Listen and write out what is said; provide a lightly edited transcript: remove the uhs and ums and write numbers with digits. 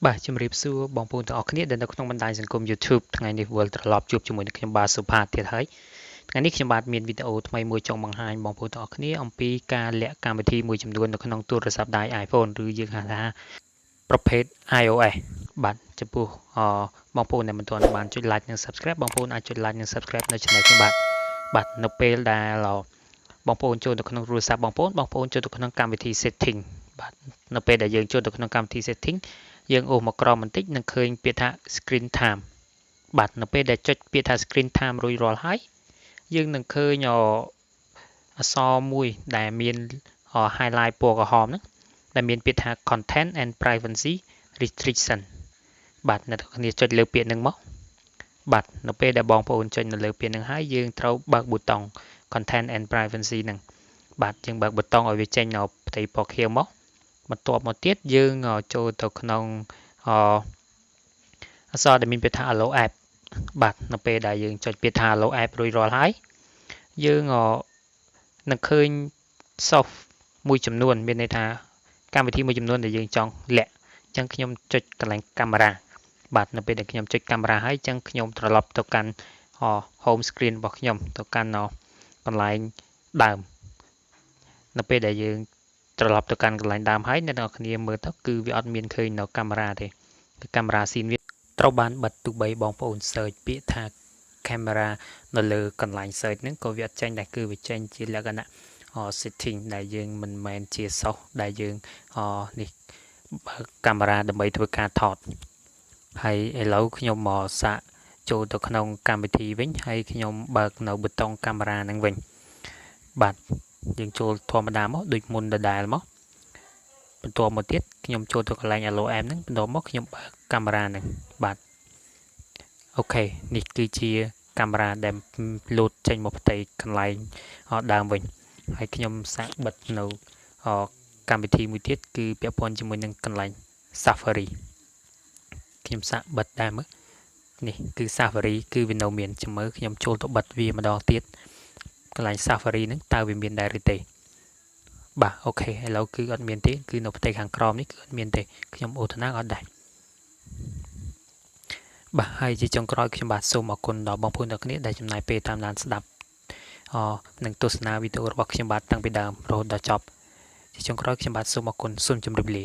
បាទជំរាបសួរបងប្អូនទាំងអស់គ្នាដែលនៅក្នុងបណ្ដាញសង្គម YouTube ថ្ងៃនេះវិលត្រឡប់ជួបជាមួយនឹងខ្ញុំបាទសុផាតទៀតហើយថ្ងៃនេះខ្ញុំបាទមានវីដេអូថ្មីមួយចង់បង្ហាញបងប្អូនទាំងអស់គ្នាអំពីការលាក់កម្មវិធីមួយចំនួននៅក្នុងទូរស័ព្ទដៃ iPhone ឬយើងហៅថាប្រភេទ iOS បាទចំពោះបងប្អូនដែលមិនទាន់បានចុច Like និង Subscribe បងប្អូនអាចចុច Like និង Subscribe នៅ Channel ខ្ញុំបាទនៅពេលដែលបងប្អូនចូលទៅក្នុងទូរស័ព្ទបងប្អូនចូលទៅក្នុងកម្មវិធី Setting បាទនៅពេលដែលយើងចូលទៅក្នុងកម្មវិធី Setting យើងអូសមកក្រោមបន្តិចនឹងឃើញពាក្យថា Screen Time បាទនៅពេលដែលចុចពាក្យថា Screen Time រួចរាល់ហើយយើងនឹងឃើញអក្សរមួយដែលមាន highlight ពណ៌ក្រហមហ្នឹងដែលមានពាក្យថា Content and Privacy Restriction បាទអ្នកទាំងគ្នាចុចលើពាក្យហ្នឹងមកបាទនៅពេលដែលបងប្អូនចុចនៅលើពាក្យហ្នឹងហើយយើងត្រូវបើកប៊ូតុង Content and Privacy ហ្នឹងបាទយើងបើកប៊ូតុងឲ្យវាចេញនៅផ្ទៃពណ៌ខៀវមកបន្ទាប់មកទៀតយើងចូលទៅក្នុងអក្សរដែលមានពាក្យថា Allow App បាទនៅពេលដែលយើងចុចពាក្យថា Allow App រួចរាល់ហើយយើងនឹងឃើញ soft មួយចំនួនមានន័យថាកម្មវិធីមួយចំនួនដែលយើងចង់លាក់អញ្ចឹងខ្ញុំចុចកន្លែងកាមេរ៉ាបាទនៅពេលដែលខ្ញុំចុចកាមេរ៉ាហើយអញ្ចឹងខ្ញុំត្រឡប់ទៅកាន់ home screen របស់ខ្ញុំទៅកាន់កន្លែងដើមនៅពេលដែលយើងត្រឡប់ទៅកាន់កន្លែងដើមហើយអ្នកនរគ្នាមើលទៅគឺវាអត់មានឃើញនៅកាមេរ៉ាទេគឺកាមេរ៉ាស៊ីនវាត្រូវបានបិទទោះបីបងប្អូន search ពាក្យថា camera នៅលើកន្លែង search ហ្នឹងក៏វាអត់ចេញដែរគឺវាចេញជាលក្ខណៈsetting ដែលយើងមិនមែនជា source ដែលយើងនេះបើកាមេរ៉ាដើម្បីធ្វើការថតហើយឥឡូវខ្ញុំមកសាកចូលទៅក្នុងកម្មវិធីវិញហើយខ្ញុំបើកនៅប៊ូតុងកាមេរ៉ាហ្នឹងវិញបាទយើងចូលធម្មតាមកដូចមុនដដែលមកបន្ទាប់មកទៀតខ្ញុំចូលទៅកន្លែង Allow App ហ្នឹងបន្ទាប់មកខ្ញុំបើកកាមេរ៉ាហ្នឹងបាទអូខេនេះគឺជាកាមេរ៉ាដែលលោតចេញមកផ្ទៃកន្លែងដើមវិញហើយខ្ញុំសាកបិទនៅកម្មវិធីមួយទៀតគឺពាក់ព័ន្ធជាមួយនឹងកន្លែង Safari ខ្ញុំសាកបិទដែរមើលនេះគឺ Safari គឺវានៅមានចាំមើលខ្ញុំចូលទៅបិទវាម្ដងទៀតកន្លែង Safari ហ្នឹងតើវាមានដែរឬទេបាទអូខេឥឡូវគឺអត់មានទេគឺនៅផ្ទៃខាងក្រោមនេះគឺអត់មានទេខ្ញុំអូសថ្នាំអត់ដែរបាទហើយជាចុងក្រោយខ្ញុំបាទសូមអរគុណដល់បងប្អូនទាំងគ្នាដែលចំណាយពេលតាមដានស្ដាប់និងទស្សនាវីដេអូរបស់ខ្ញុំបាទតាំងពីដើមរហូតដល់ចប់ជាចុងក្រោយខ្ញុំបាទសូមអរគុណសូមជម្រាបលា